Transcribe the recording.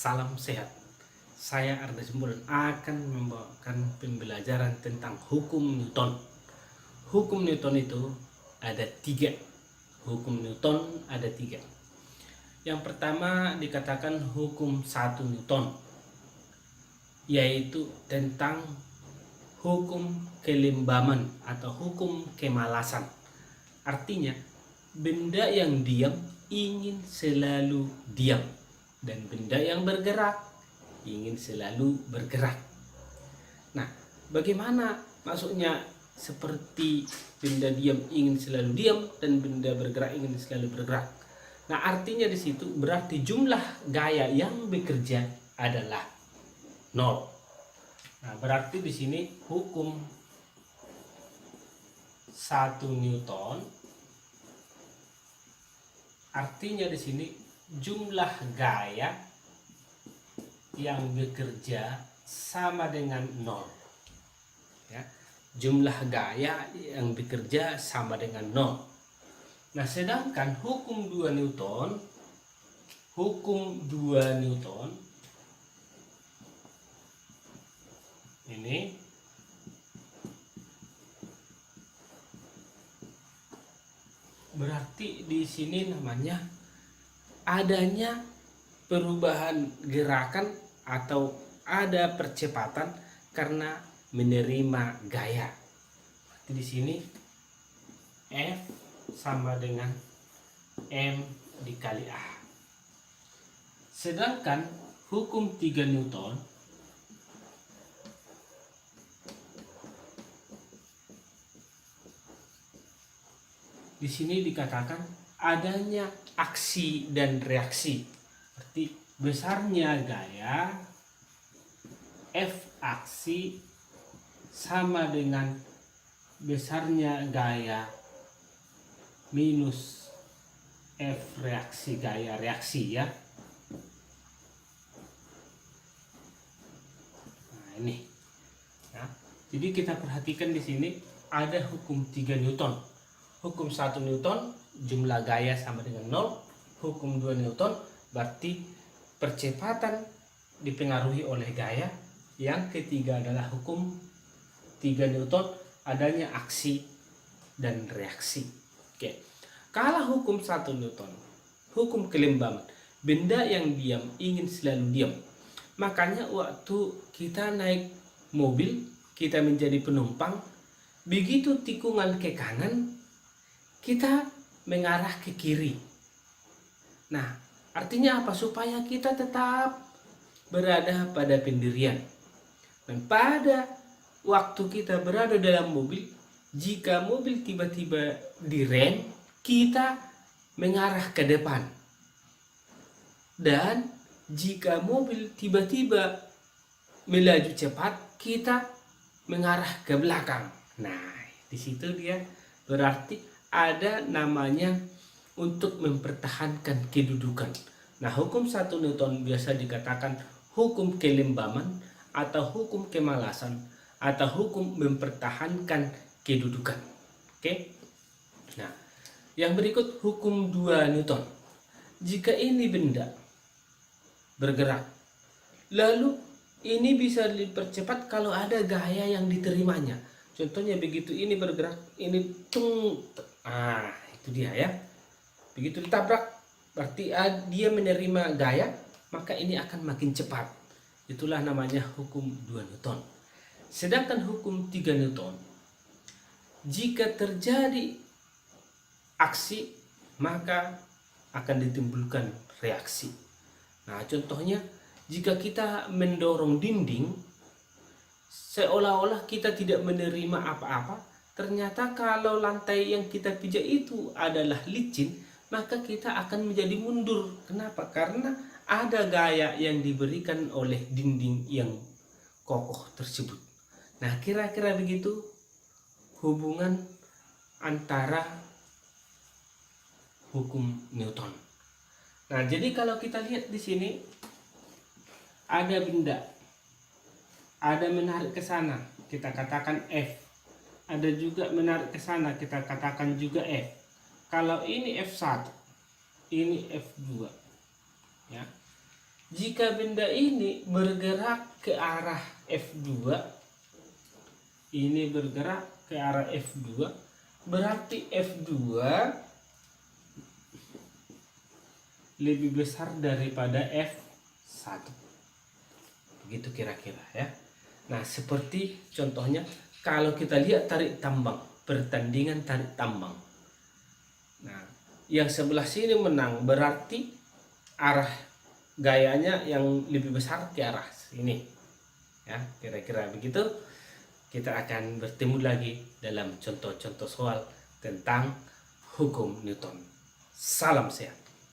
Salam sehat. Saya Arda Jemburan akan membawakan pembelajaran tentang hukum Newton. Hukum Newton itu ada tiga. Hukum Newton ada tiga. Yang pertama dikatakan hukum 1 Newton, yaitu tentang hukum kelimbaman atau hukum kemalasan. Artinya, benda yang diam ingin selalu diam, dan benda yang bergerak ingin selalu bergerak. Nah, bagaimana maksudnya seperti benda diam ingin selalu diam dan benda bergerak ingin selalu bergerak? Nah, artinya di situ berarti jumlah gaya yang bekerja adalah 0. Nah, berarti di sini hukum 1 Newton artinya di sini jumlah gaya yang bekerja sama dengan 0. Ya, jumlah gaya yang bekerja sama dengan 0. Nah, sedangkan hukum 2 Newton, ini berarti di sini namanya adanya perubahan gerakan atau ada percepatan karena menerima gaya. Berarti di sini F sama dengan M dikali A. Sedangkan hukum 3 Newton di sini dikatakan adanya aksi dan reaksi. Berarti besarnya gaya F aksi sama dengan besarnya gaya minus F reaksi, gaya reaksi ya. Nah, ini. Ya. Jadi kita perhatikan di sini ada hukum 3 Newton. Hukum 1 Newton jumlah gaya sama dengan 0. Hukum 2 Newton berarti percepatan dipengaruhi oleh gaya. Yang ketiga adalah hukum 3 Newton adanya aksi dan reaksi. Oke. Kalau hukum 1 Newton, hukum kelimbaman, benda yang diam ingin selalu diam. Makanya waktu kita naik mobil, kita menjadi penumpang, begitu tikungan ke kanan, kita mengarah ke kiri. Nah, artinya apa? Supaya kita tetap berada pada pendirian. Dan pada waktu kita berada dalam mobil, jika mobil tiba-tiba direm, kita mengarah ke depan. Dan jika mobil tiba-tiba melaju cepat, kita mengarah ke belakang. Nah, di situ dia berarti ada namanya untuk mempertahankan kedudukan. Nah, hukum 1 Newton biasa dikatakan hukum kelimbaman atau hukum kemalasan atau hukum mempertahankan kedudukan. Oke? Nah, yang berikut hukum 2 Newton. Jika ini benda bergerak, lalu ini bisa dipercepat kalau ada gaya yang diterimanya. Contohnya begitu ini bergerak, ini tung. Itu dia ya. Begitu ditabrak, berarti dia menerima gaya, maka ini akan makin cepat. Itulah namanya hukum 2 Newton. Sedangkan hukum 3 Newton, jika terjadi aksi, maka akan ditimbulkan reaksi. Nah, contohnya jika kita mendorong dinding, seolah-olah kita tidak menerima apa-apa, ternyata kalau lantai yang kita pijak itu adalah licin, maka kita akan menjadi mundur. Kenapa? Karena ada gaya yang diberikan oleh dinding yang kokoh tersebut. Nah, kira-kira begitu hubungan antara hukum Newton. Nah, jadi kalau kita lihat di sini ada benda, ada menarik ke sana, kita katakan F. Ada juga menarik ke sana, kita katakan juga F. Kalau ini F1, ini F2. Ya. Jika benda ini bergerak ke arah F2, ini bergerak ke arah F2, berarti F2 lebih besar daripada F1. Begitu kira-kira ya. Nah, seperti contohnya kalau kita lihat tarik tambang, pertandingan tarik tambang. Nah, yang sebelah sini menang berarti arah gayanya yang lebih besar ke arah sini. Ya, kira-kira begitu. Kita akan bertemu lagi dalam contoh-contoh soal tentang hukum Newton. Salam sehat.